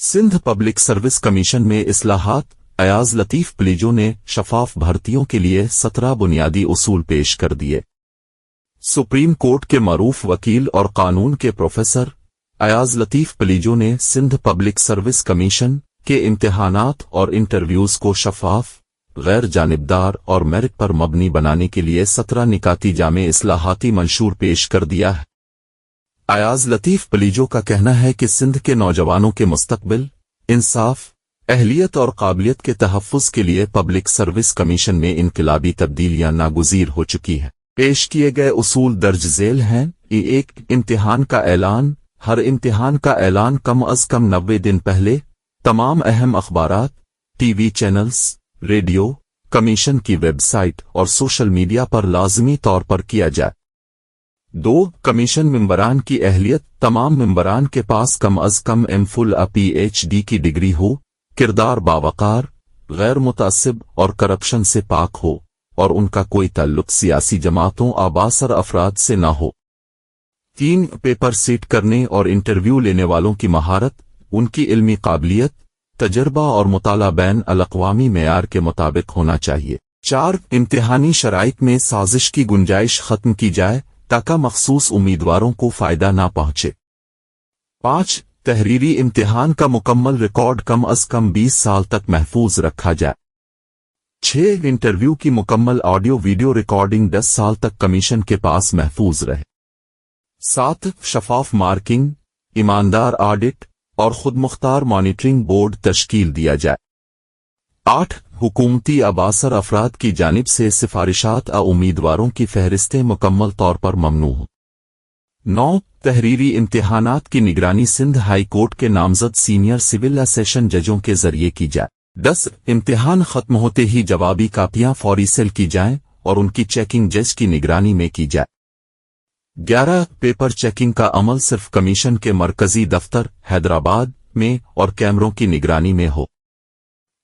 Sindh public service commission में इस्लाहात। अयाज लतीफ प्लीजो ने शफाफ भर्तियों के लिए 17 बुनियादी उसूल पेश कर दिए। सुप्रीम कोर्ट के मरूफ वकील और कानून के प्रोफेसर अयाज लतीफ प्लीजो ने सिंध पब्लिक सर्विस कमीशन के इम्तिहानात और इंटरव्यूज को शफाफ, गैर जानिबदार और मेरिट पर मबनी बनाने के लिए 17 निकाती जामे इस्लाहाती मंशूर पेश कर दिया है। अयाज लतीफ प्लीजो का कहना है कि सिंध के नौजवानों के मुस्तकबिल, इंसाफ, अहलियत और काबिलियत के तहफ़्फ़ुज़ के लिए पब्लिक सर्विस कमीशन में इनकलाबी तब्दीलियां नागुज़ीर हो चुकी हैं। पेश किए गए उसूल दर्ज झेल हैं। एक इम्तिहान का ऐलान। हर इम्तिहान का ऐलान कम अज़ कम 90 दिन पहले तमाम अहम अखबारात, टीवी चैनल्स, रेडियो, कमीशन की वेबसाइट और सोशल मीडिया पर लाजमी तौर पर किया जाए। 2. कमीशन मेंबरान की अहलियत। तमाम मेंबरान के पास कम अज़ कम एमफुल PhD की डिग्री हो, किरदार बावकार, गैर मुतासिब और करप्शन से पाक हो और उनका कोई ताल्लुक सियासी जमातों आबासर अफराद से न हो। 3. पेपर सीट करने और इंटरव्यू लेने वालों की महारत, उनकी इल्मी काबिलियत, तजर्बा और मुताला बैन अल-अक़वामी मेयार के मुताबिक होना चाहिए। 4. इम्तिहानी शराइत में साजिश की गुंजाइश खत्म की जाए ताकि मखसूस उम्मीदवारों को फायदा ना पहुंचे। 5. तहरीरी इम्तिहान का मुकम्मल रिकॉर्ड कम अज़ कम 20 साल तक महफूज रखा जाए। 6. इंटरव्यू की मुकम्मल ऑडियो वीडियो रिकॉर्डिंग 10 साल तक कमीशन के पास महफूज रहे। 7. शफाफ मार्किंग, ईमानदार ऑडिट और खुदमुख्तार मॉनिटरिंग बोर्ड तश्कील दिया जाए। 8. हुकूमती अबासर अफराद की जानिब से सिफारिशात उम्मीदवारों की फहरिस्तें मुकम्मल तौर पर ममनू हों। 9. तहरीरी इम्तिहानात की निगरानी सिंध हाई कोर्ट के नामजद सीनियर सिविल सेशन जजों के जरिए की जाए। 10. इम्तिहान खत्म होते ही जवाबी कापियां फौरी सेल की जाएं और उनकी चेकिंग जज की निगरानी में की जाए। 11. पेपर चेकिंग का अमल सिर्फ कमीशन के मरकजी दफ्तर हैदराबाद में और कैमरों की निगरानी में हो।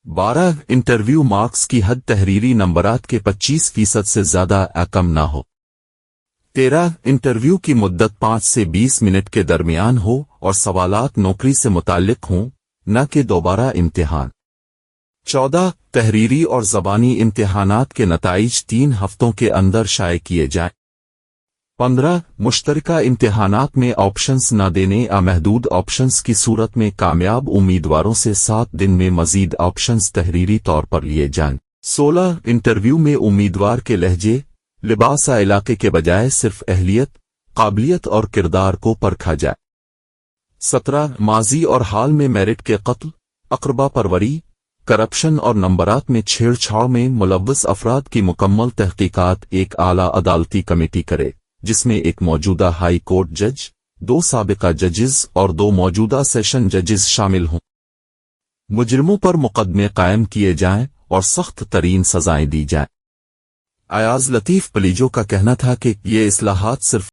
12. इंटरव्यू मार्क्स की हद तहरीरी नंबरात के 25% से ज्यादा कम ना हो। 13. इंटरव्यू की मुद्दत 5 से 20 मिनट के दरमियान हो और सवालात नौकरी से मुताल्लिक हों, न कि दोबारा इम्तिहान। 14. तहरीरी और ज़बानी इम्तिहानात के नताइज 3 हफ्तों के अंदर शाये किए जाएं। 15. मुश्तरका इम्तिहानात में ऑप्शंस न देने या महदूद ऑप्शंस की सूरत में कामयाब उम्मीदवारों से 7 दिन में मजीद ऑप्शंस तहरीरी तौर पर लिए जाएं। 16. इंटरव्यू में उम्मीदवार के लहजे, लिबास या इलाके के बजाय सिर्फ अहलियत, काबिलियत और किरदार को परखा जाए। 17. माजी और हाल में मेरिट के कत्ल, अक़रबा परवरी, करप्शन और नंबरात में छेड़छाड़ में मुलव्वस अफराद की मुकम्मल तहकीकात एक आला अदालती कमेटी करे, जिसमें एक मौजूदा हाई कोर्ट जज, 2 साबिका जजेस और 2 मौजूदा सेशन जजेस शामिल हों। मुजरिमों पर मुकदमे कायम किए जाएं और सख्त तरीन सजाएं दी जाएं। अयाज लतीफ प्लीजो का कहना था कि ये इस्लाहात सिर्फ